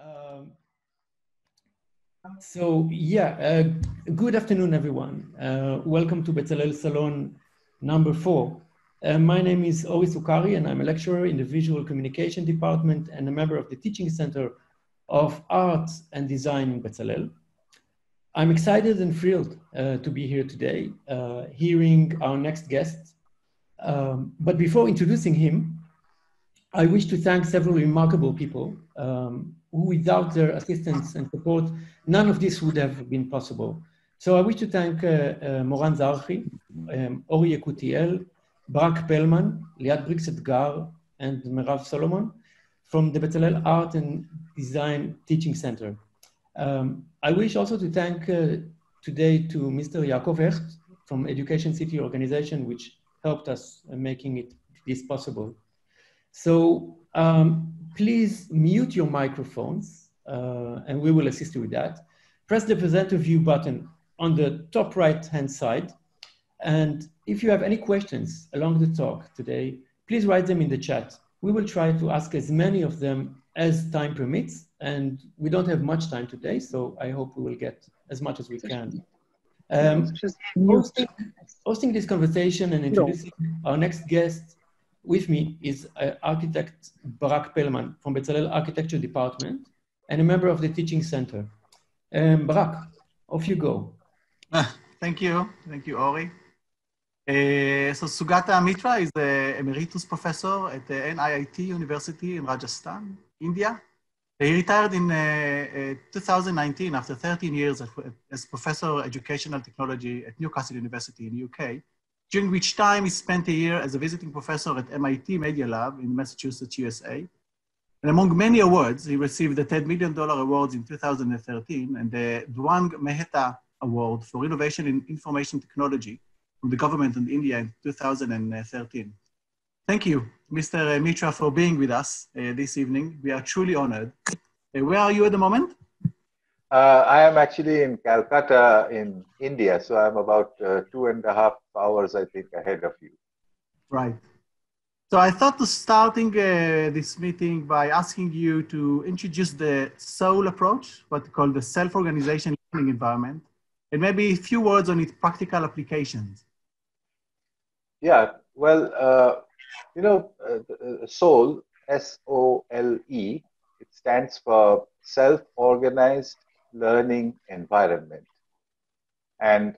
Um, good afternoon, everyone. Welcome to Bצלאל Salon number 4. My name is Ori Sukari, and I'm a lecturer in the Visual Communication Department and a member of the Teaching Center of Art and Design in Bצלאל. I'm excited and thrilled to be here today, hearing our next guest. But before introducing him, I wish to thank several remarkable people who, without their assistance and support, none of this would have been possible. So I wish to thank Moran Zarchi, Ori Yekutiel, Barak Pellman, Liat Briggs Edgar, and Merav Solomon from the Bצלאל Art and Design Teaching Center. I wish also to thank today to Mr. Yaakov Echt from Education City Organization, which helped us making this possible. So please mute your microphones and we will assist you with that. Press the presenter view button on the top right-hand side. And if you have any questions along the talk today, please write them in the chat. We will try to ask as many of them as time permits. And we don't have much time today, so I hope we will get as much as we can. Hosting this conversation and introducing our next guest with me is architect Barak Pellman from Bצלאל Architecture Department and a member of the Teaching Center. Barak, off you go. Thank you, Ori. So Sugטה Mitra is the emeritus professor at the NIIT University in Rajasthan, India. He retired in 2019 after 13 years as professor of educational technology at Newcastle University in the UK, during which time he spent a year as a visiting professor at MIT Media Lab in Massachusetts, USA. And among many awards, he received the $10 Million Awards in 2013 and the Dwang Mehta Award for Innovation in Information Technology from the government of India in 2013. Thank you, Mr. Mitra, for being with us this evening. We are truly honored. Where are you at the moment? I am actually in Calcutta in India, so I'm about 2.5 hours, I think, ahead of you. Right. So I thought to starting this meeting by asking you to introduce the SOUL approach, what we call the self-organization learning environment, and maybe a few words on its practical applications. Yeah, well, SOUL, S-O-L-E, it stands for Self-Organized Learning Environment. And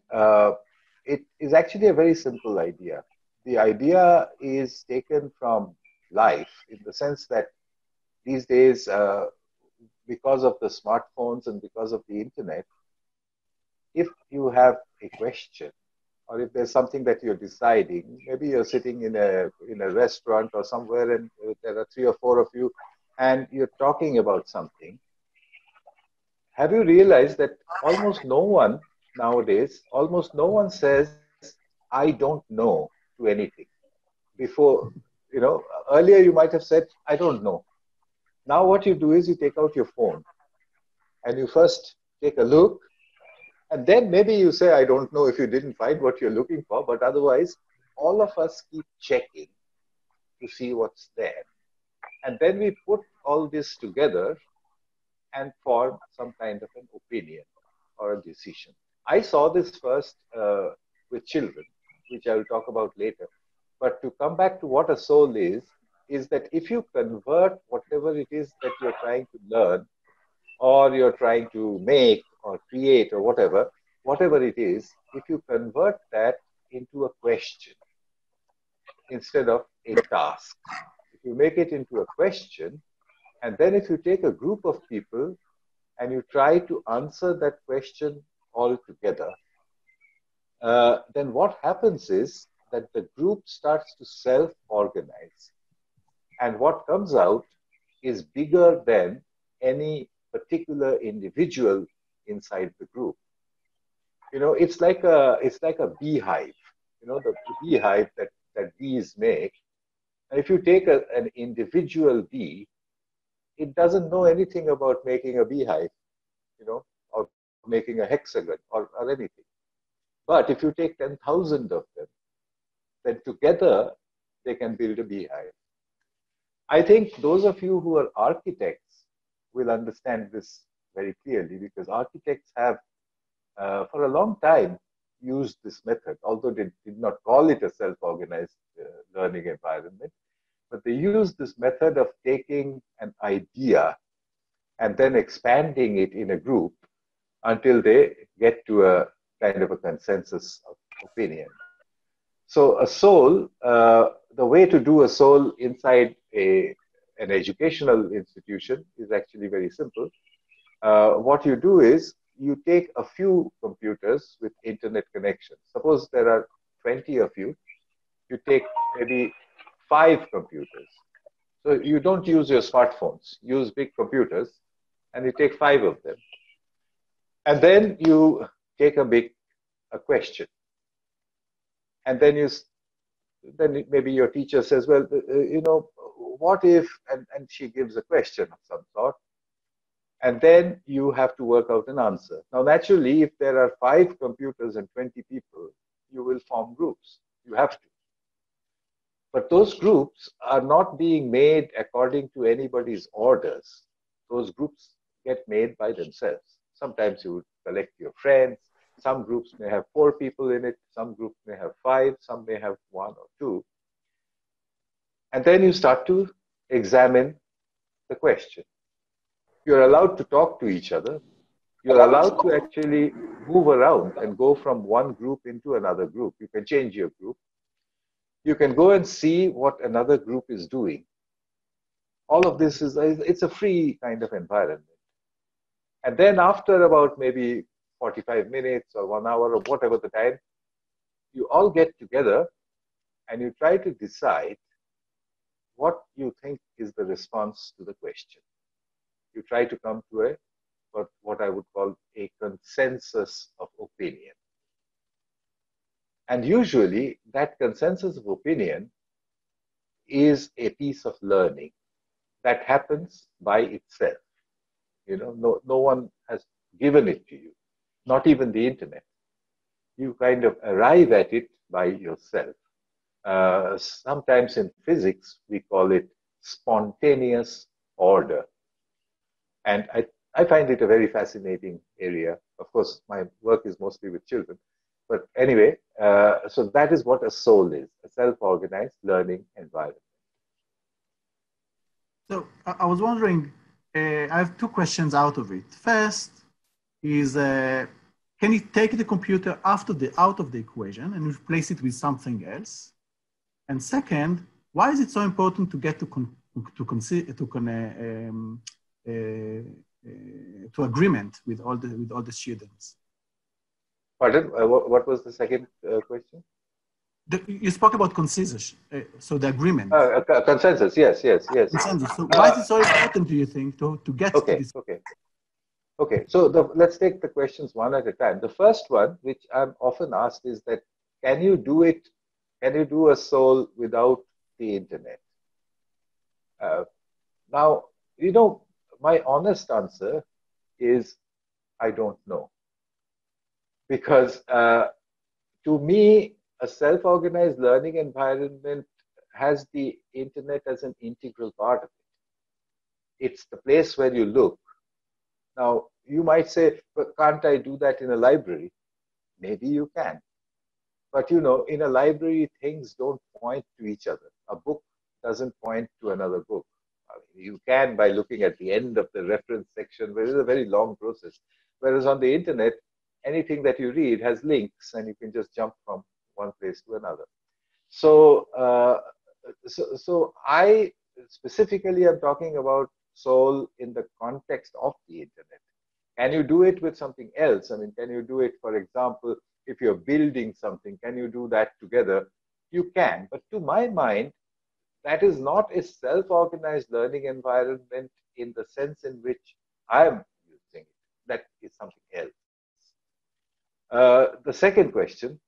it is actually a very simple idea. The idea is taken from life in the sense that these days, because of the smartphones and because of the internet, if you have a question, or if there's something that you're deciding, maybe you're sitting in a restaurant or somewhere and there are 3 or 4 of you and you're talking about something. Have you realized that almost no one nowadays, almost no one says, I don't know to anything. Before, earlier you might have said, I don't know. Now what you do is you take out your phone and you first take a look. And then maybe you say, I don't know if you didn't find what you're looking for, but otherwise, all of us keep checking to see what's there. And then we put all this together and form some kind of an opinion or a decision. I saw this first with children, which I will talk about later. But to come back to what a soul is that if you convert whatever it is that you're trying to learn, or you're trying to make, or create, or whatever it is, if you convert that into a question instead of a task, if you make it into a question, and then if you take a group of people and you try to answer that question all together, then what happens is that the group starts to self-organize. And what comes out is bigger than any particular individual inside the group. It's like a beehive, the beehive that bees make. And if you take an individual bee, it doesn't know anything about making a beehive, or making a hexagon or anything. But if you take 10,000 of them, then together they can build a beehive. I think those of you who are architects will understand this very clearly, because architects have, for a long time, used this method, although they did not call it a self-organized learning environment, but they used this method of taking an idea and then expanding it in a group until they get to a kind of a consensus of opinion. So a soul, the way to do a soul inside an educational institution is actually very simple. What you do is you take a few computers with internet connections. Suppose there are 20 of you. You take maybe 5 computers. So you don't use your smartphones. Use big computers, and you take 5 of them. And then you take a question. And then maybe your teacher says, well, you know, what if, and she gives a question of some sort. And then you have to work out an answer. Now, naturally, if there are 5 computers and 20 people, you will form groups. You have to. But those groups are not being made according to anybody's orders. Those groups get made by themselves. Sometimes you would select your friends. Some groups may have 4 people in it. Some groups may have 5. Some may have 1 or 2. And then you start to examine the question. You're allowed to talk to each other. You're allowed to actually move around and go from one group into another group. You can change your group. You can go and see what another group is doing. All of this it's a free kind of environment. And then after about maybe 45 minutes or 1 hour or whatever the time, you all get together and you try to decide what you think is the response to the question. You try to come to what I would call a consensus of opinion. And usually that consensus of opinion is a piece of learning that happens by itself. You know, no one has given it to you, not even the internet. You kind of arrive at it by yourself. Sometimes in physics, we call it spontaneous order. And I find it a very fascinating area. Of course, my work is mostly with children. But anyway, so that is what a soul is, a self-organized learning environment. So I was wondering, I have 2 questions out of it. First is, can you take the computer out of the equation and replace it with something else? And second, why is it so important to get to agreement with all the students? Pardon? What was the second question? You spoke about consensus, so the agreement. Consensus, yes. Consensus. So why is it so important, do you think, to get to this? Okay. So let's take the questions one at a time. The first one, which I'm often asked, is that can you do a soul without the internet? Now, you know, my honest answer is I don't know. Because to me, a self-organized learning environment has the internet as an integral part of it. It's the place where you look. Now, you might say, but can't I do that in a library? Maybe you can. But you know, in a library, things don't point to each other. A book doesn't point to another book. I mean, you can by looking at the end of the reference section, where it's a very long process. Whereas on the internet, anything that you read has links and you can just jump from one place to another. So, so I specifically am talking about soul in the context of the internet. Can you do it with something else? I mean, can you do it, for example, if you're building something, can you do that together? You can, but to my mind, that is not a self-organized learning environment in the sense in which I'm using it. That is something else. The second question,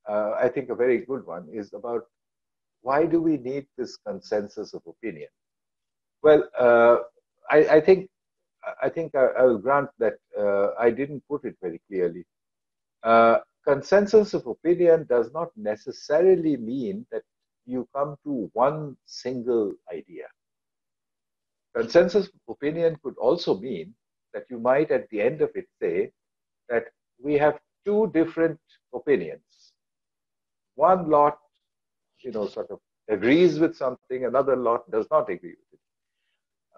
I think a very good one, is about why do we need this consensus of opinion? Well, I think I will grant that I didn't put it very clearly. Consensus of opinion does not necessarily mean that you come to one single idea. Consensus opinion could also mean that you might at the end of it say that we have two different opinions. One lot, sort of agrees with something, another lot does not agree with it.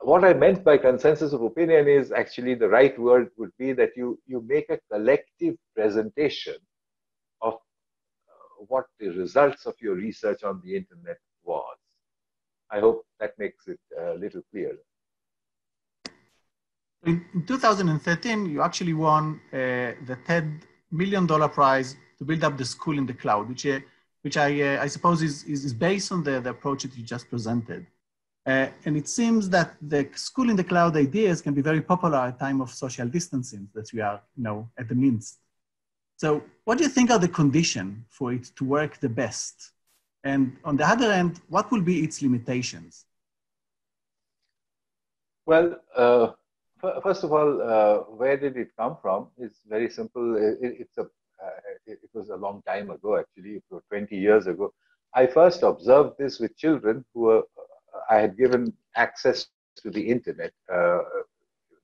What I meant by consensus of opinion is actually the right word would be that you make a collective presentation of what the results of your research on the internet was. I hope that makes it a little clearer. In 2013, you actually won the $10 million prize to build up the school in the cloud, which I suppose is based on the approach that you just presented. And it seems that the school in the cloud ideas can be very popular at a time of social distancing that we are at the midst. So what do you think are the conditions for it to work the best? And on the other hand, what will be its limitations? Well, first of all, where did it come from? It's very simple. It was a long time ago, actually, 20 years ago. I first observed this with children who I had given access to the internet,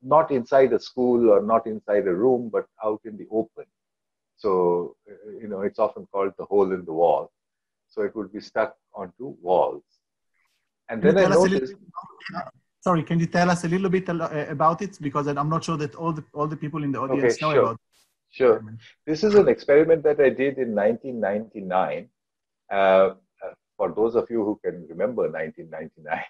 not inside a school or not inside a room, but out in the open. So, it's often called the hole in the wall. So it would be stuck onto walls. And then I noticed... Sorry, can you tell us a little bit about it? Because I'm not sure that all the people in the audience know about it. Sure. This is an experiment that I did in 1999. For those of you who can remember 1999.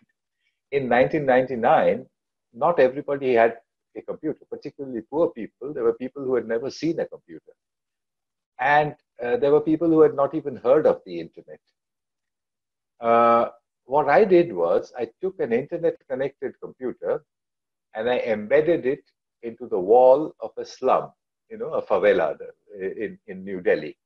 In 1999, not everybody had a computer, particularly poor people. There were people who had never seen a computer. And there were people who had not even heard of the internet. What I did was I took an internet-connected computer and I embedded it into the wall of a slum, a favela in New Delhi.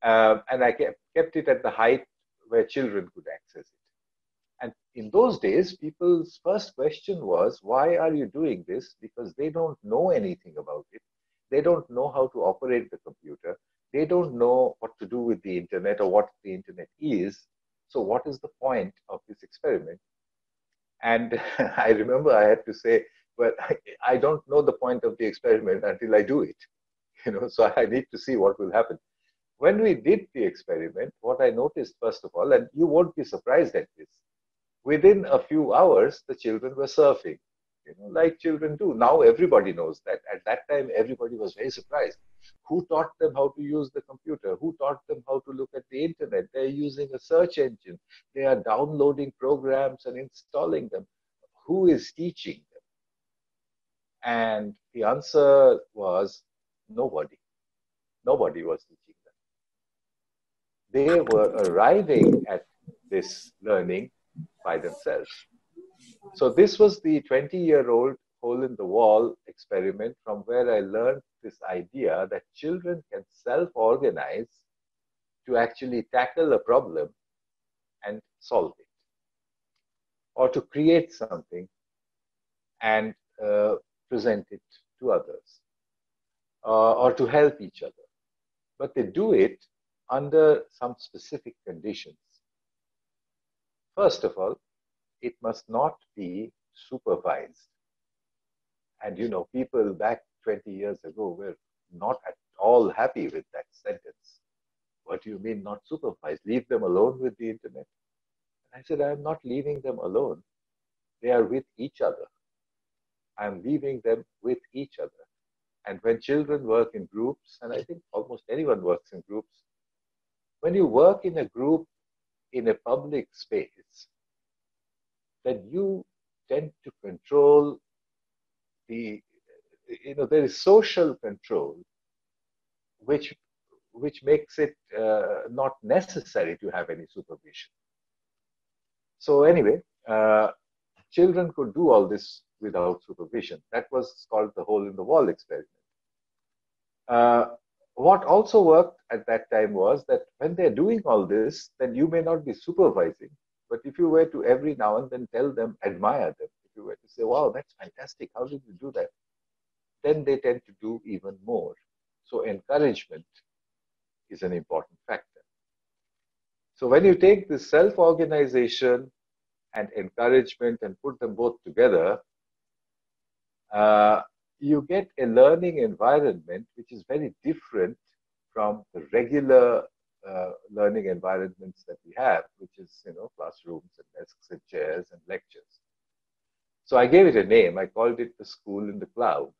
And I kept it at the height where children could access it. And in those days, people's first question was, why are you doing this? Because they don't know anything about it. They don't know how to operate the computer. They don't know what to do with the internet or what the internet is. So what is the point of this experiment? And I remember I had to say, well, I don't know the point of the experiment until I do it. So I need to see what will happen. When we did the experiment, what I noticed, first of all, and you won't be surprised at this, within a few hours, the children were surfing, like children do. Now everybody knows that. At that time, everybody was very surprised. Who taught them how to use the computer? Who taught them how to look at the internet? They're using a search engine. They are downloading programs and installing them. Who is teaching them? And the answer was nobody. Nobody was teaching them. They were arriving at this learning by themselves. So this was the 20-year-old hole in the wall experiment from where I learned this idea that children can self-organize to actually tackle a problem and solve it, or to create something and present it to others, or to help each other. But they do it under some specific conditions. First of all, it must not be supervised. And people back 20 years ago were not at all happy with that sentence. What do you mean not supervised? Leave them alone with the internet? And I said, I'm not leaving them alone. They are with each other. I'm leaving them with each other. And when children work in groups, and I think almost anyone works in groups, when you work in a group in a public space, then you tend to control there is social control, which makes it not necessary to have any supervision. So anyway, children could do all this without supervision. That was called the hole in the wall experiment. What also worked at that time was that when they're doing all this, then you may not be supervising, but if you were to every now and then tell them, admire them, if you were to say, wow, that's fantastic, how did you do that? Then they tend to do even more. So encouragement is an important factor. So when you take this self-organization and encouragement and put them both together, you get a learning environment which is very different from the regular learning environments that we have, which is, classrooms and desks and chairs and lectures. So I gave it a name. I called it the school in the cloud.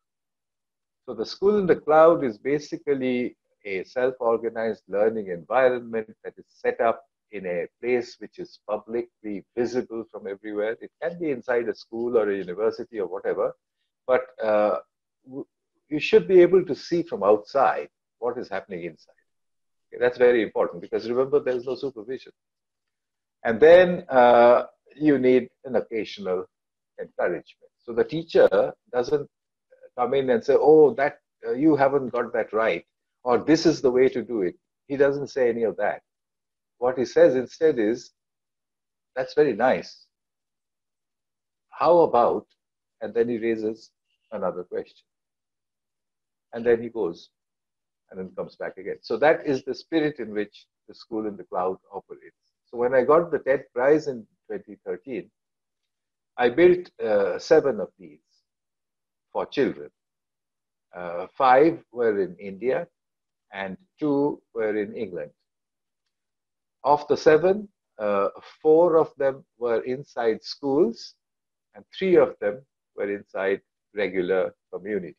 So the school in the cloud is basically a self-organized learning environment that is set up in a place which is publicly visible from everywhere. It can be inside a school or a university or whatever, but you should be able to see from outside what is happening inside. Okay, that's very important because remember, there is no supervision. And then you need an occasional encouragement. So the teacher doesn't come in and say, oh, that you haven't got that right, or this is the way to do it. He doesn't say any of that. What he says instead is, that's very nice. How about, and then he raises another question. And then he goes and then comes back again. So that is the spirit in which the school in the cloud operates. So when I got the TED Prize in 2013, I built 7 of these for children. 5 were in India and 2 were in England. Of the 7, 4 of them were inside schools and 3 of them were inside regular communities.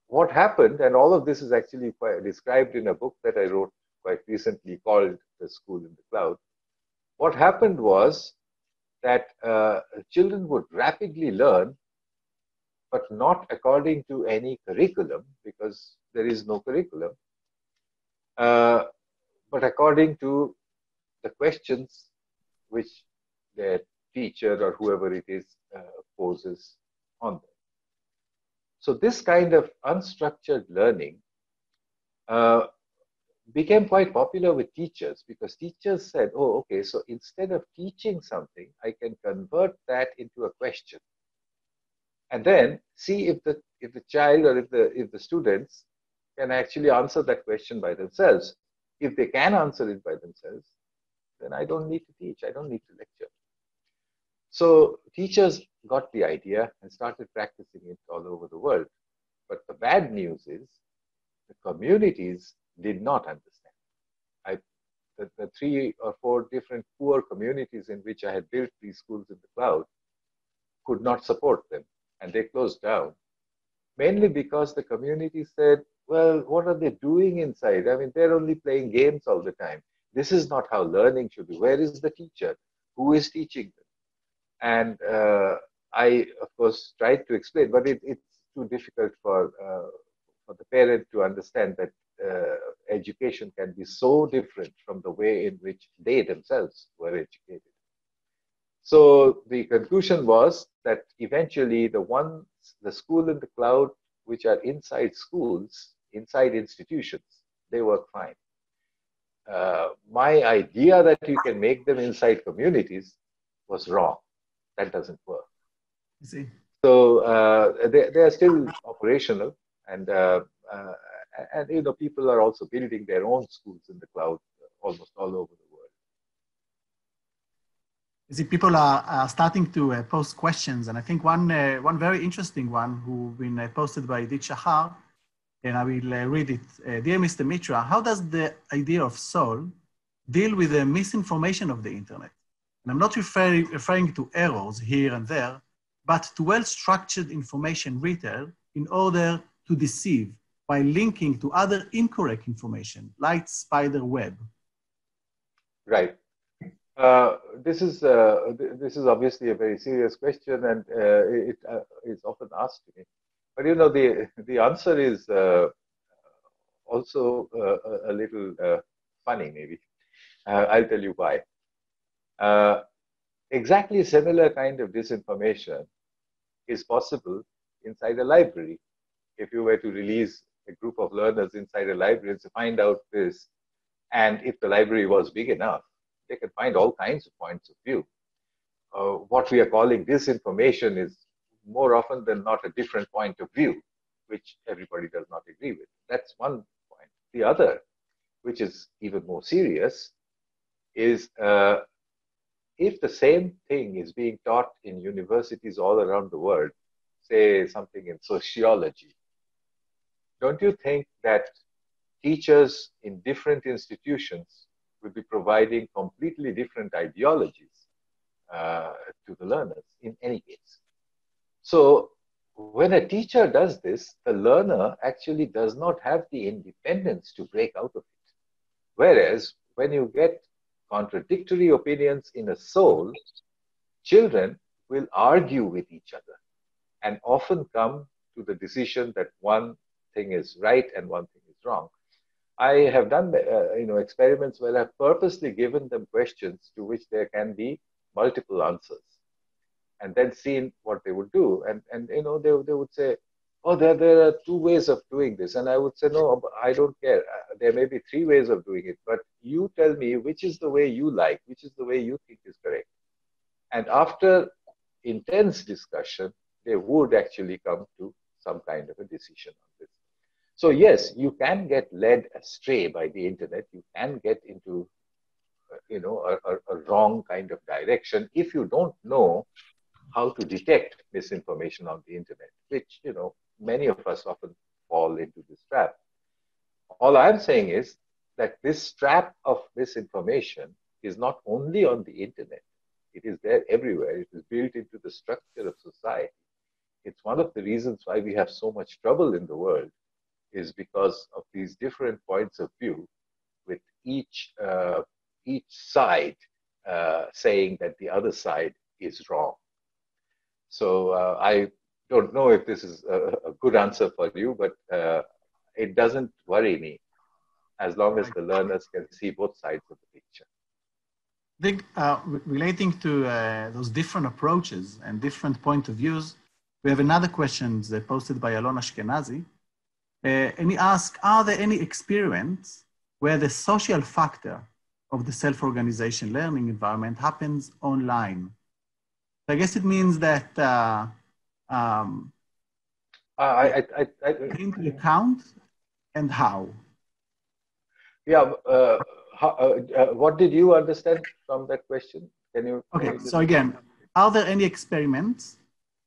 What happened, and all of this is actually described in a book that I wrote quite recently called The School in the Cloud. What happened was that children would rapidly learn, but not according to any curriculum, because there is no curriculum, but according to the questions which their teacher or whoever it is poses on them. So this kind of unstructured learning became quite popular with teachers, because teachers said, oh, okay, so instead of teaching something, I can convert that into a question. And then see if the child or if the students can actually answer that question by themselves. If they can answer it by themselves, then I don't need to teach, I don't need to lecture. So teachers got the idea and started practicing it all over the world. But the bad news is the communities did not understand. The 3 or 4 different poor communities in which I had built these schools in the cloud could not support them, and they closed down. Mainly because the community said, well, what are they doing inside? I mean, they're only playing games all the time. This is not how learning should be. Where is the teacher? Who is teaching them? And I, of course, tried to explain, but it's too difficult for the parent to understand that education can be so different from the way in which they themselves were educated. So the conclusion was that eventually the school in the cloud, which are inside schools, inside institutions, they work fine. My idea that you can make them inside communities was wrong. That doesn't work. I see. So they are still operational, and people are also building their own schools in the cloud almost all over the world. I see people are starting to post questions, and I think one very interesting one who's been posted by Edith Shahar, and I will read it. Dear Mr. Mitra, how does the idea of soul deal with the misinformation of the internet? And I'm not referring to errors here and there, but to well-structured information retail in order to deceive by linking to other incorrect information, like spider web. Right. This is obviously a very serious question, and it is often asked to me. But the answer is also a little funny, maybe. I'll tell you why. Exactly similar kind of disinformation is possible inside a library. If you were to release a group of learners inside a library to find out this, and if the library was big enough, they could find all kinds of points of view. What we are calling disinformation is more often than not a different point of view, which everybody does not agree with. That's one point. The other, which is even more serious, is if the same thing is being taught in universities all around the world, say something in sociology, don't you think that teachers in different institutions will be providing completely different ideologies to the learners in any case? So when a teacher does this, the learner actually does not have the independence to break out of it. Whereas when you get contradictory opinions in a soul, children will argue with each other and often come to the decision that one thing is right and one thing is wrong. I have done experiments where I've purposely given them questions to which there can be multiple answers, and then seen what they would do. And they would say, oh, there are 2 ways of doing this. And I would say, no, I don't care. There may be 3 ways of doing it, but you tell me which is the way you like, which is the way you think is correct. And after intense discussion, they would actually come to some kind of a decision on this. So yes, you can get led astray by the internet. You can get into, a wrong kind of direction if you don't know how to detect misinformation on the internet, which, many of us often fall into this trap. All I'm saying is that this trap of misinformation is not only on the internet. It is there everywhere. It is built into the structure of society. It's one of the reasons why we have so much trouble in the world, is because of these different points of view, with each side saying that the other side is wrong. So I don't know if this is a good answer for you, but it doesn't worry me as long as the learners can see both sides of the picture. I think relating to those different approaches and different point of views, we have another question posted by Alon Ashkenazi. And he asks, are there any experiments where the social factor of the self-organization learning environment happens online? So I guess it means that into account, and how? Yeah, what did you understand from that question? Can you? Okay, so again, are there any experiments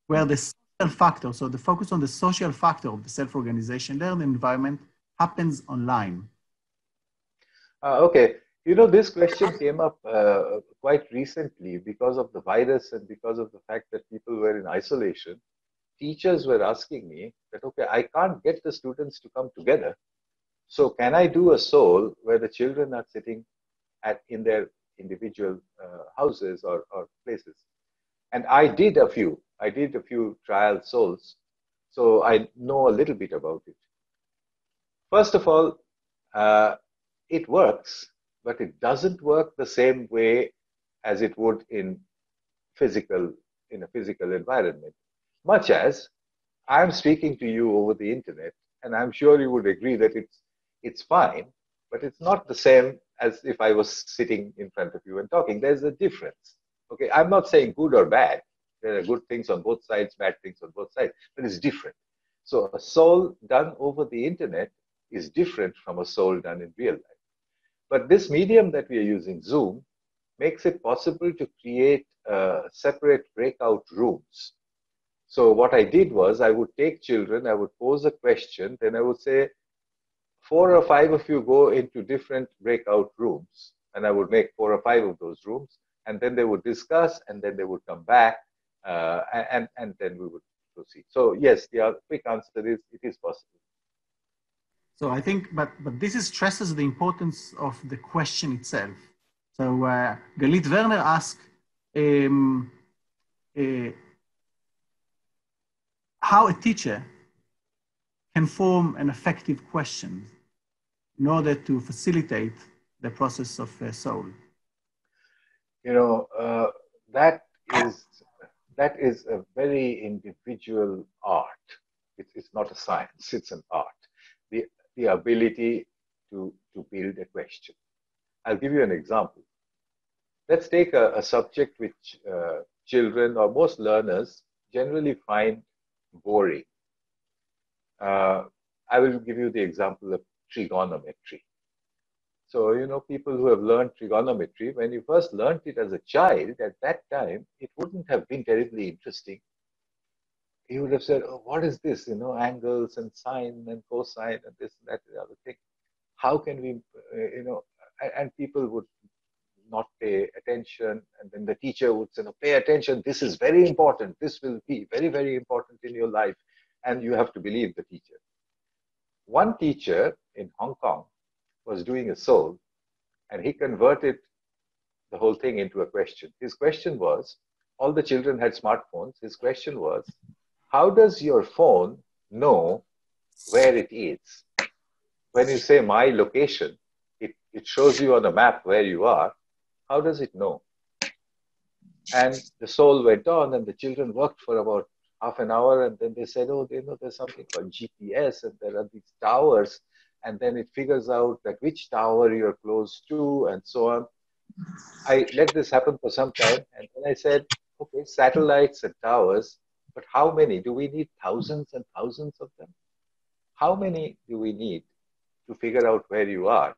where the social factor, so the focus on the social factor of the self-organization learning environment happens online? Okay. This question came up quite recently because of the virus and because of the fact that people were in isolation. Teachers were asking me that, okay, I can't get the students to come together. So can I do a SOL where the children are sitting in their individual houses or places? And I did a few trial SOLs. So I know a little bit about it. First of all, it works, but it doesn't work the same way as it would in a physical environment. Much as I'm speaking to you over the internet, and I'm sure you would agree that it's fine, but it's not the same as if I was sitting in front of you and talking. There's a difference. Okay, I'm not saying good or bad. There are good things on both sides, bad things on both sides, but it's different. So a SOL done over the internet is different from a SOL done in real life. But this medium that we are using, Zoom, makes it possible to create separate breakout rooms. So what I did was I would take children, I would pose a question, then I would say, 4 or 5 of you go into different breakout rooms, and I would make 4 or 5 of those rooms, and then they would discuss, and then they would come back, and then we would proceed. So yes, the quick answer is it is possible. So I think, but this stresses the importance of the question itself. So Galit Werner asked, how a teacher can form an effective question in order to facilitate the process of SOL? That is a very individual art. It's not a science, it's an art. The ability to build a question. I'll give you an example. Let's take a subject which children or most learners generally find boring. I will give you the example of trigonometry. So, people who have learned trigonometry, when you first learned it as a child, at that time, it wouldn't have been terribly interesting. You would have said, oh, what is this? Angles and sine and cosine and this and that and the other thing. How can we, and people would not pay attention. And then the teacher would say, no, pay attention. This is very important. This will be very, very important in your life. And you have to believe the teacher. One teacher in Hong Kong was doing a soul, and he converted the whole thing into a question. His question was, all the children had smartphones. His question was, how does your phone know where it is? When you say my location, it shows you on a map where you are. How does it know? And the soul went on, and the children worked for about half an hour, and then they said, oh, there's something called GPS, and there are these towers, and then it figures out that which tower you're close to, and so on. I let this happen for some time, and then I said, okay, satellites and towers, but how many? Do we need thousands and thousands of them? How many do we need to figure out where you are?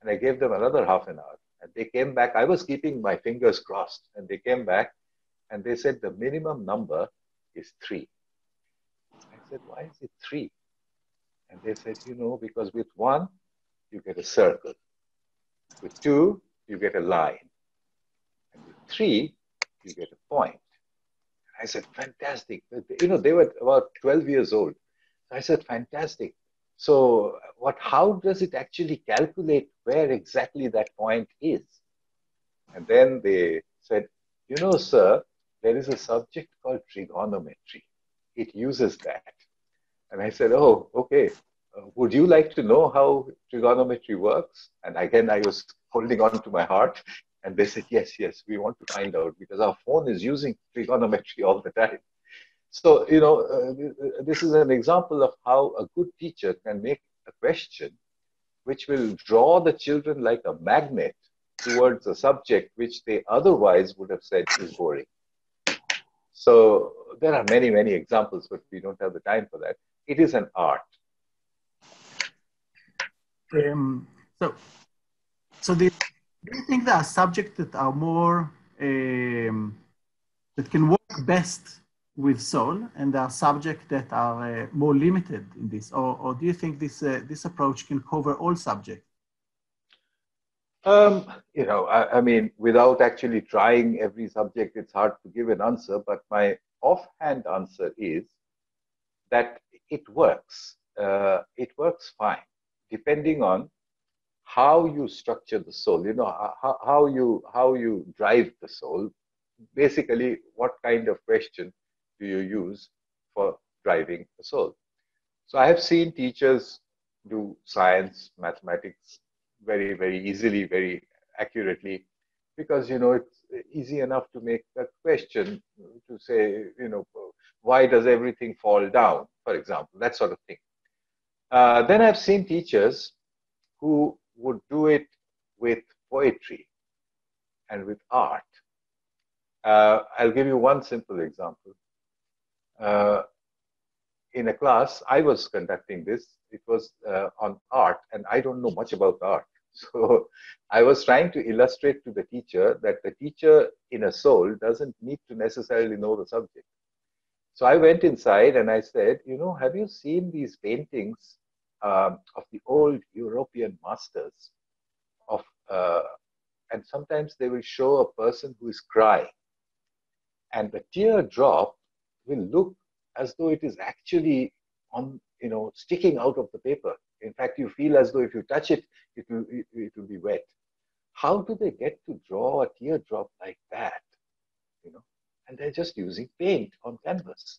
And I gave them another half an hour, and they came back. I was keeping my fingers crossed, and they came back, and they said the minimum number is 3. I said, why is it 3? And they said, because with 1, you get a circle. With 2, you get a line. And with 3, you get a point. I said, fantastic. They were about 12 years old. I said, fantastic. So how does it actually calculate where exactly that point is? And then they said, sir, there is a subject called trigonometry. It uses that. And I said, oh, okay. Would you like to know how trigonometry works? And again, I was holding on to my heart. And they said, yes, we want to find out because our phone is using trigonometry all the time. So, this is an example of how a good teacher can make a question which will draw the children like a magnet towards a subject which they otherwise would have said is boring. So there are many, many examples, but we don't have the time for that. It is an art. So do you think there are subjects that are more, that can work best with soul, and there are subjects that are more limited in this? Or do you think this approach can cover all subjects? I mean, without actually trying every subject, it's hard to give an answer, but my offhand answer is that it works. It works fine, depending on how you structure the soul, how you drive the soul. Basically, what kind of question do you use for driving the soul? So I have seen teachers do science, mathematics very, very easily, very accurately, because, it's easy enough to make a question to say, why does everything fall down, for example, that sort of thing. Then I've seen teachers who would do it with poetry and with art. I'll give you one simple example. In a class, I was conducting this. It was on art, and I don't know much about art. So I was trying to illustrate to the teacher that the teacher in a soul doesn't need to necessarily know the subject. So I went inside and I said, have you seen these paintings of the old European masters? And sometimes they will show a person who is crying, and the teardrop will look as though it is actually sticking out of the paper. In fact, you feel as though if you touch it, it will be wet. How do they get to draw a teardrop like that? And they're just using paint on canvas.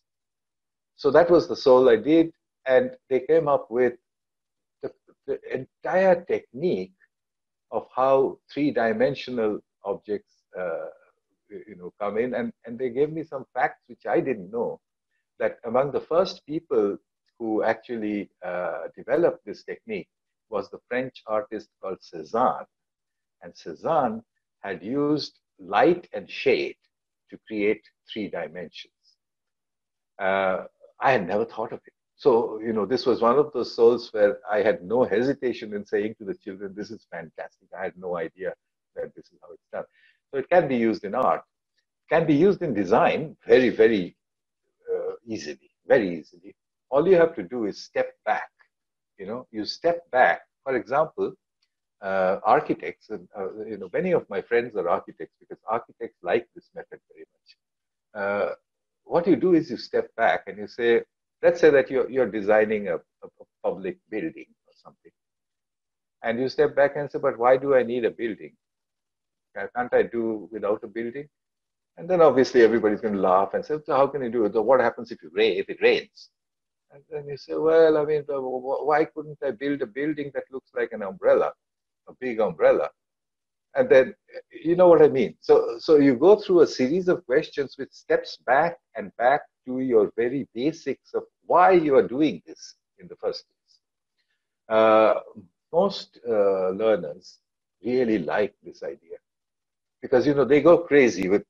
So that was the soul I did, and they came up with the entire technique of how three-dimensional objects come in, and they gave me some facts which I didn't know, that among the first people who actually developed this technique was the French artist called Cézanne. And Cézanne had used light and shade to create 3 dimensions. I had never thought of it. So, this was one of those souls where I had no hesitation in saying to the children, this is fantastic. I had no idea that this is how it's done. So it can be used in art. It can be used in design very, very easily, very easily. All you have to do is step back. You step back. For example, architects, and many of my friends are architects because architects like this method very much. What you do is you step back and you say, let's say that you're designing a public building or something. And you step back and say, but why do I need a building? Can't I do without a building? And then obviously everybody's going to laugh and say, so how can you do it? What happens if it rains? And then you say, well, I mean, why couldn't I build a building that looks like an umbrella, a big umbrella? And then, you know what I mean? So you go through a series of questions which steps back and back to your very basics of why you are doing this in the first place. Most learners really like this idea because, they go crazy with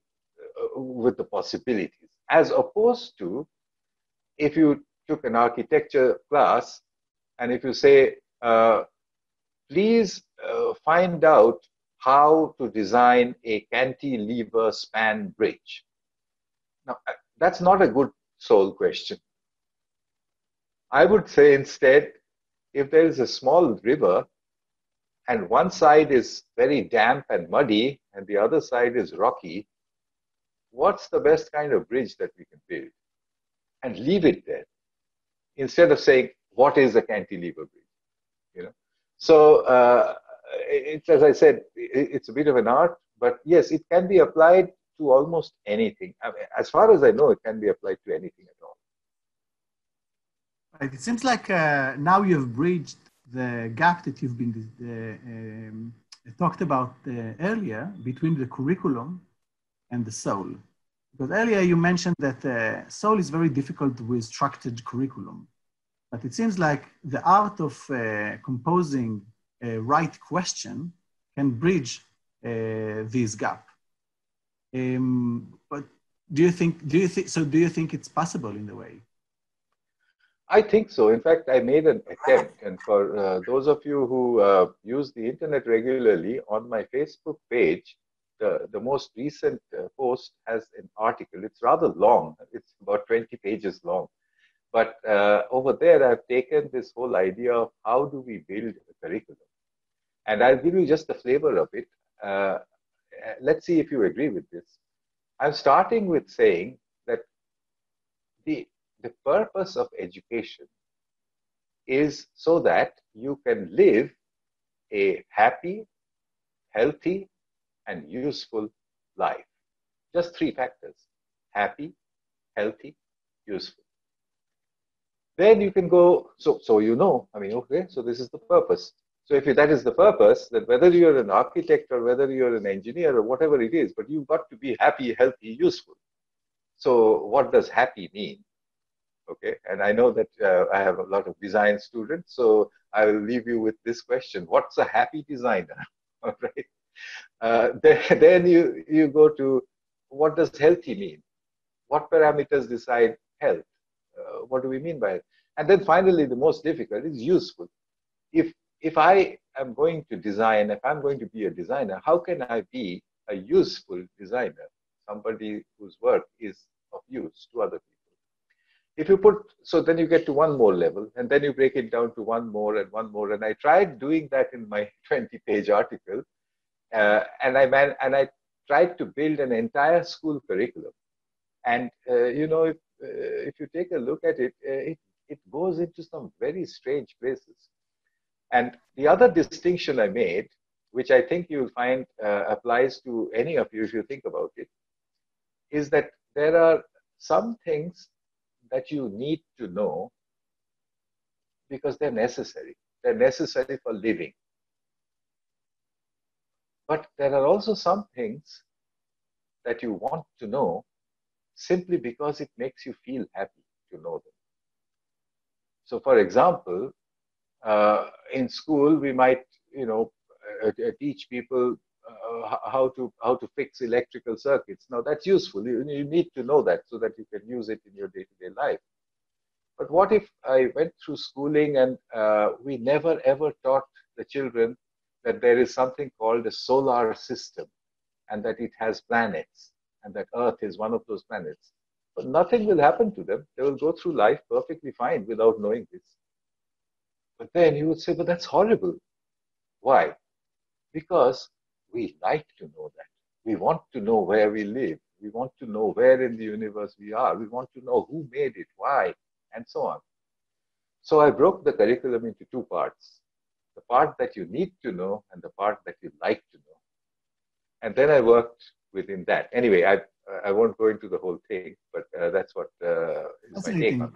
the possibilities, as opposed to if you took an architecture class and if you say, please find out how to design a cantilever span bridge. Now, that's not a good soul question. I would say instead, if there is a small river and one side is very damp and muddy and the other side is rocky, what's the best kind of bridge that we can build? And leave it there, instead of saying, what is a cantilever bridge? So it's, as I said, it's a bit of an art, but yes, it can be applied to almost anything. I mean, as far as I know, it can be applied to anything at all. Right. It seems like now you've bridged the gap that you've been talked about earlier between the curriculum and the soul. Because earlier you mentioned that soul is very difficult with structured curriculum. But it seems like the art of composing a right question can bridge this gap. But do you think it's possible in a way? I think so. In fact, I made an attempt. And for those of you who use the internet regularly, on my Facebook page, the most recent post has an article. It's rather long. It's about 20 pages long. But over there, I've taken this whole idea of how do we build a curriculum. And I'll give you just the flavor of it. Let's see if you agree with this. I'm starting with saying that the purpose of education is so that you can live a happy, healthy, and useful life. Just three factors: happy, healthy, useful. Then you can go, so I mean, okay, so this is the purpose. So if that is the purpose, then whether you're an architect or whether you're an engineer or whatever it is, but you've got to be happy, healthy, useful. So what does happy mean? Okay, and I know that I have a lot of design students, so I will leave you with this question: what's a happy designer? All right. Then you go to, what does healthy mean? What parameters decide health? What do we mean by it? And then finally, the most difficult is useful. If I am going to design, if I'm going to be a designer, how can I be a useful designer? Somebody whose work is of use to other people. If you put, so then you get to one more level, and then you break it down to one more and one more. And I tried doing that in my 20-page article, and I tried to build an entire school curriculum. And if you take a look at it, it goes into some very strange places. And the other distinction I made, which I think you'll find applies to any of you if you think about it, is that there are some things that you need to know because they're necessary. They're necessary for living. But there are also some things that you want to know simply because it makes you feel happy to know them. So for example, in school, we might, teach people how to fix electrical circuits. Now that's useful. You need to know that so that you can use it in your day-to-day life. But what if I went through schooling and we never ever taught the children that there is something called a solar system and that it has planets and that Earth is one of those planets? But nothing will happen to them. They will go through life perfectly fine without knowing this. But then you would say, but that's horrible. Why? Because we like to know that. We want to know where we live. We want to know where in the universe we are. We want to know who made it, why, and so on. So I broke the curriculum into two parts. The part that you need to know and the part that you like to know. And then I worked within that. Anyway, I won't go into the whole thing, but that's what is my take on it.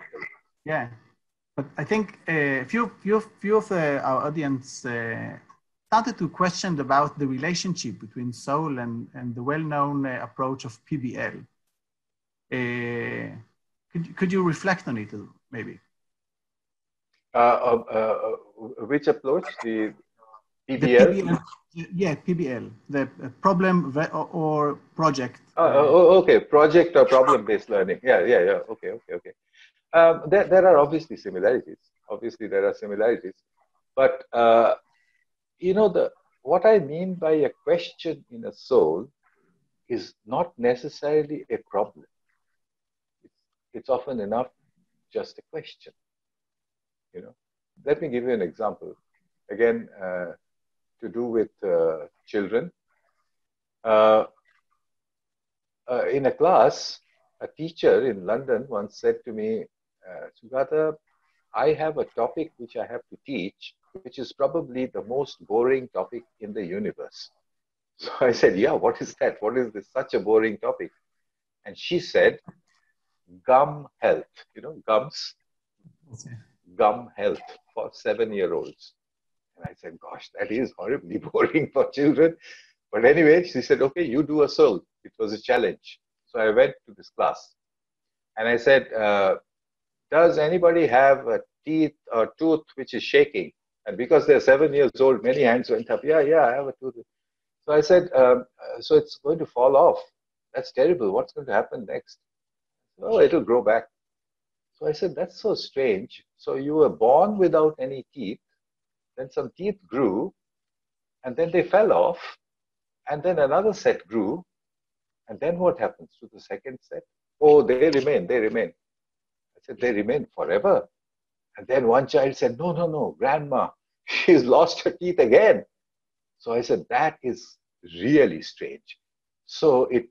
Yeah, but I think a few of our audience started to question about the relationship between soul and the well-known approach of PBL. Could you reflect on it, maybe? Which approach? The PBL? The PBL, yeah, PBL, the problem or project. Okay, project or problem-based learning. Yeah. Okay. There are obviously similarities. Obviously, there are similarities. But, what I mean by a question in a soul is not necessarily a problem. It's often enough just a question. Let me give you an example. Again, to do with children. In a class, a teacher in London once said to me, Sugata, I have a topic which I have to teach, which is probably the most boring topic in the universe. So I said, yeah, what is that? What is this such a boring topic? And she said, gum health. Gums? Okay. Gum health for 7-year-olds. And I said, gosh, that is horribly boring for children. But anyway, she said, okay, you do a soul. It was a challenge. So I went to this class and I said, does anybody have a tooth which is shaking? And because they're 7 years old, many hands went up. Yeah, I have a tooth. So I said, so it's going to fall off. That's terrible. What's going to happen next? Oh, it'll grow back. So I said, that's so strange. So you were born without any teeth. Then some teeth grew, and then they fell off, and then another set grew, and then what happens to the second set? Oh, they remain. I said, they remain forever. And then one child said, no, grandma, she's lost her teeth again. So I said, that is really strange. So it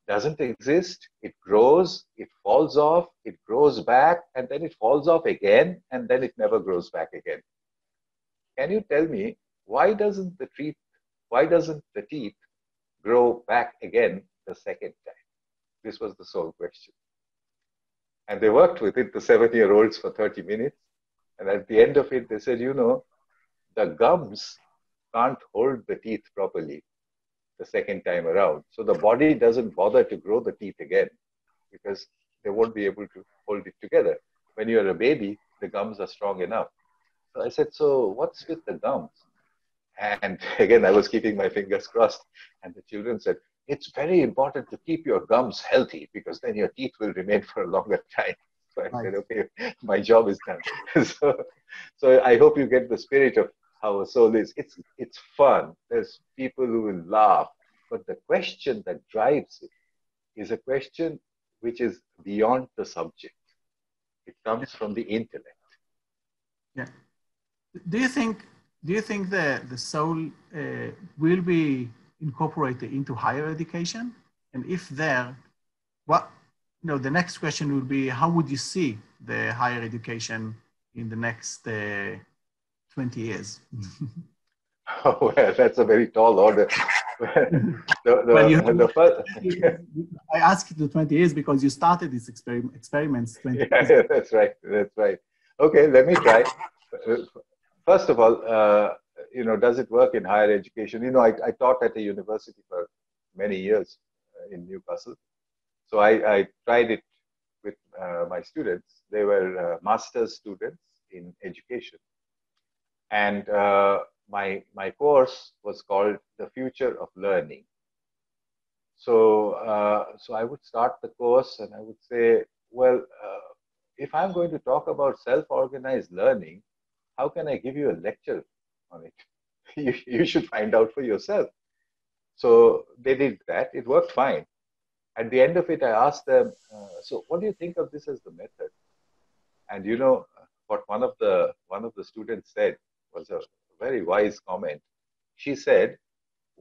doesn't exist, it grows, it falls off, it grows back, and then it falls off again, and then it never grows back again. Can you tell me, why doesn't the teeth grow back again the second time? This was the sole question. And they worked with it, the 7-year-olds, for 30 minutes. And at the end of it, they said, the gums can't hold the teeth properly the second time around. So the body doesn't bother to grow the teeth again because they won't be able to hold it together. When you're a baby, the gums are strong enough. So I said, so what's with the gums? And again, I was keeping my fingers crossed. And the children said, it's very important to keep your gums healthy because then your teeth will remain for a longer time. So I said, okay, my job is done. So I hope you get the spirit of how a soul is. It's fun. There's people who will laugh. But the question that drives it is a question which is beyond the subject. It comes from the intellect. Yeah. Do you think the soul will be incorporated into higher education? And if there, the next question would be, how would you see the higher education in the next 20 years? Oh, well, that's a very tall order. I asked you the 20 years because you started these experiments 20 years. Yeah, that's right. Okay, let me try. First of all, does it work in higher education? I taught at a university for many years in Newcastle. So I tried it with my students. They were master's students in education. And my course was called The Future of Learning. So I would start the course and I would say, well, if I'm going to talk about self-organized learning, how can I give you a lecture on it? You should find out for yourself. So they did that. It worked fine. At the end of it, I asked them, so what do you think of this as the method? And you know what one of the students said was a very wise comment. She said,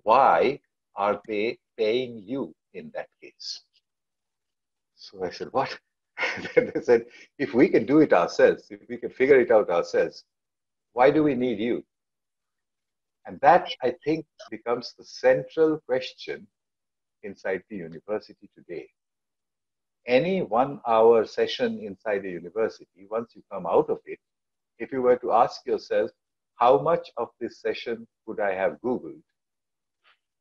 why are they paying you in that case? So I said, what? Then they said, if we can do it ourselves, if we can figure it out ourselves, why do we need you? And that, I think, becomes the central question inside the university today. Any 1 hour session inside a university, once you come out of it, if you were to ask yourself, how much of this session could I have Googled?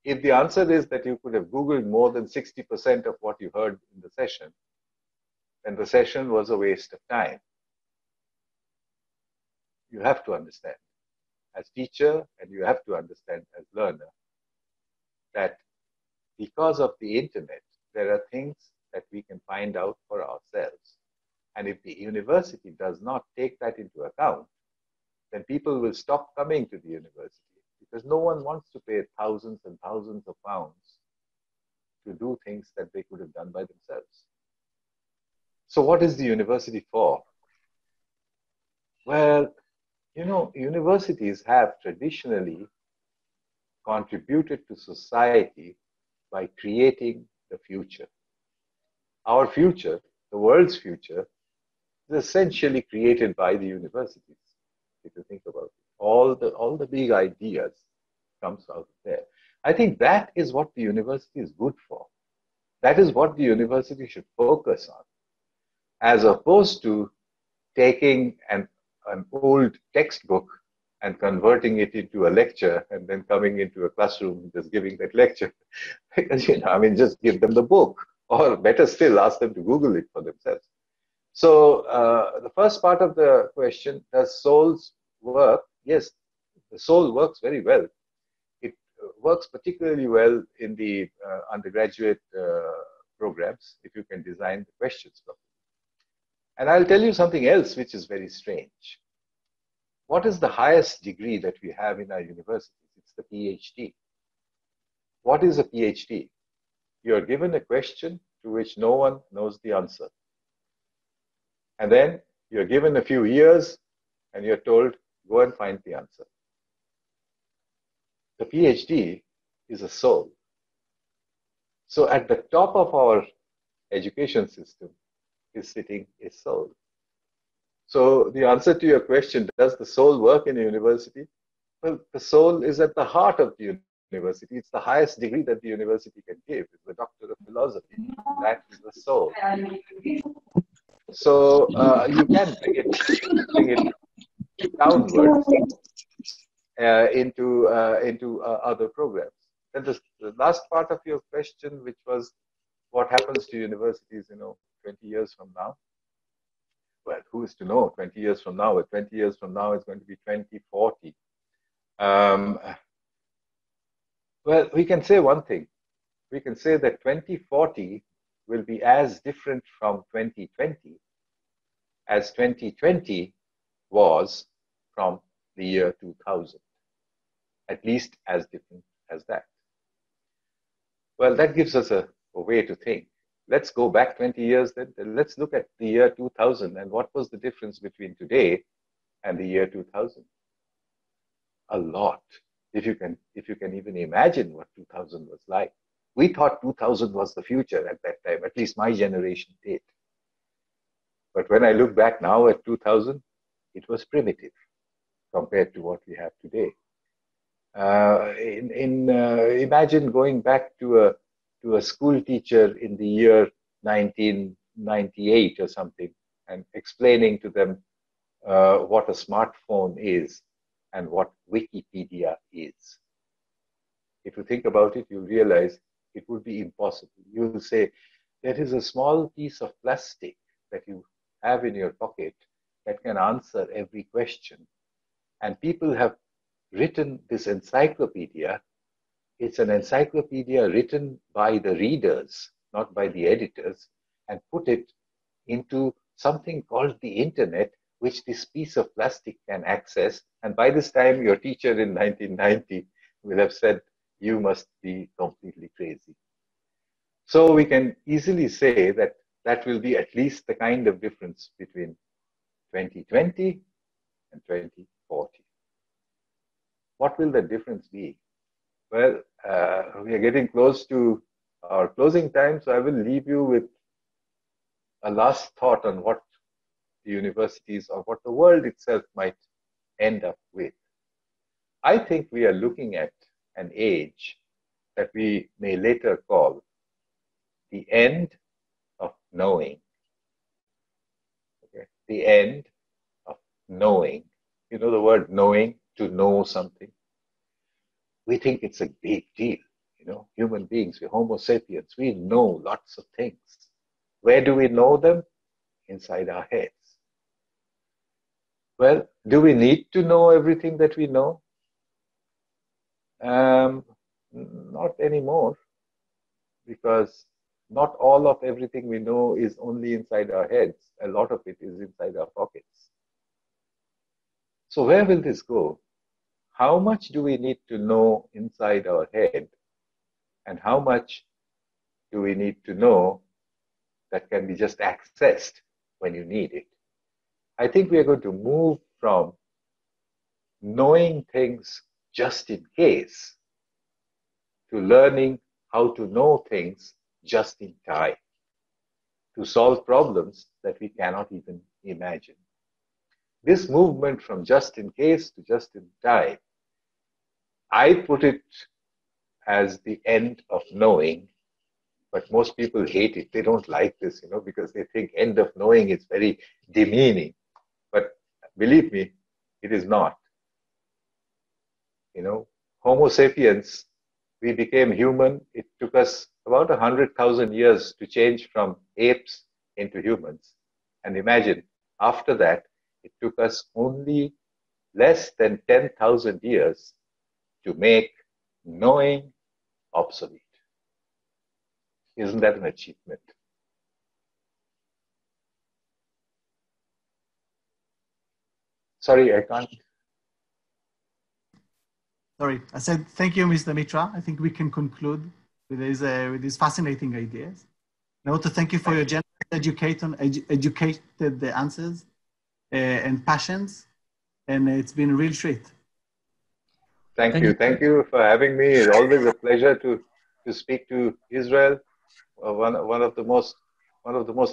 If the answer is that you could have Googled more than 60% of what you heard in the session, then the session was a waste of time. You have to understand as teacher, and you have to understand as learner, that because of the internet, there are things that we can find out for ourselves. And if the university does not take that into account, then people will stop coming to the university because no one wants to pay thousands and thousands of pounds to do things that they could have done by themselves. So what is the university for? Well, you know, universities have traditionally contributed to society by creating the future. Our future, the world's future, is essentially created by the universities, if you think about it. All the big ideas comes out of there. I think that is what the university is good for. That is what the university should focus on, as opposed to taking an old textbook and converting it into a lecture and then coming into a classroom and just giving that lecture. Because, you know, I mean, just give them the book, or better still, ask them to Google it for themselves. So the first part of the question, does souls work? Yes, the soul works very well. It works particularly well in the undergraduate programs, if you can design the questions properly. And I'll tell you something else which is very strange. What is the highest degree that we have in our universities? It's the PhD. What is a PhD? You're given a question to which no one knows the answer. And then you're given a few years and you're told, go and find the answer. The PhD is a soul. So at the top of our education system is sitting a soul. So the answer to your question, does the soul work in a university? Well, the soul is at the heart of the university. It's the highest degree that the university can give. It's the Doctor of Philosophy. That is the soul. So you can bring it downwards into other programs. And the last part of your question, which was what happens to universities, 20 years from now? Well, who is to know 20 years from now? But 20 years from now, it's going to be 2040. Well, we can say one thing. We can say that 2040 will be as different from 2020 as 2020 was from the year 2000. At least as different as that. Well, that gives us a way to think. Let's go back 20 years then. Let's look at the year 2000 and what was the difference between today and the year 2000. A lot. If you can even imagine what 2000 was like. We thought 2000 was the future at that time, at least my generation did. But when I look back now at 2000, it was primitive compared to what we have today. Imagine going back to a school teacher in the year 1998 or something and explaining to them what a smartphone is and what Wikipedia is. If you think about it, you'll realize it would be impossible. You'll say, there is a small piece of plastic that you have in your pocket that can answer every question. And people have written this encyclopedia. It's an encyclopedia written by the readers, not by the editors, and put it into something called the internet, which this piece of plastic can access. And by this time, your teacher in 1990 will have said, you must be completely crazy. So we can easily say that that will be at least the kind of difference between 2020 and 2040. What will the difference be? Well, we are getting close to our closing time, so I will leave you with a last thought on what the universities or what the world itself might end up with. I think we are looking at an age that we may later call the end of knowing. Okay? The end of knowing. You know the word knowing, to know something. We think it's a big deal. You know, human beings, we're Homo sapiens, we know lots of things. Where do we know them? Inside our heads. Well, do we need to know everything that we know? Not anymore, because not all of everything we know is only inside our heads. A lot of it is inside our pockets. So where will this go? How much do we need to know inside our head? And how much do we need to know that can be just accessed when you need it? I think we are going to move from knowing things just in case to learning how to know things just in time, to solve problems that we cannot even imagine. This movement from just in case to just in time, I put it as the end of knowing, but most people hate it. They don't like this, you know, because they think end of knowing is very demeaning. But believe me, it is not. You know, Homo sapiens, we became human. It took us about 100,000 years to change from apes into humans. And imagine, after that, it took us only less than 10,000 years to make knowing obsolete. Isn't that an achievement? Sorry, I can't. Sorry, I said thank you, Mr. Mitra. I think we can conclude with these fascinating ideas. I want to thank you for your generous, educated answers and passions, and it's been a real treat. Thank you. Thank you for having me. It's always a pleasure to speak to Israel, one of the most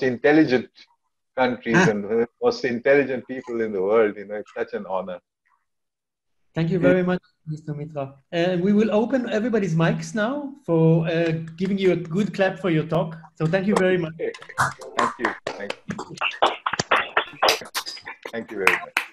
intelligent countries and the most intelligent people in the world. You know, it's such an honor. Thank you very much, Mr. Mitra. We will open everybody's mics now for giving you a good clap for your talk. So thank you very much. Thank you. Thank you. Thank you very much.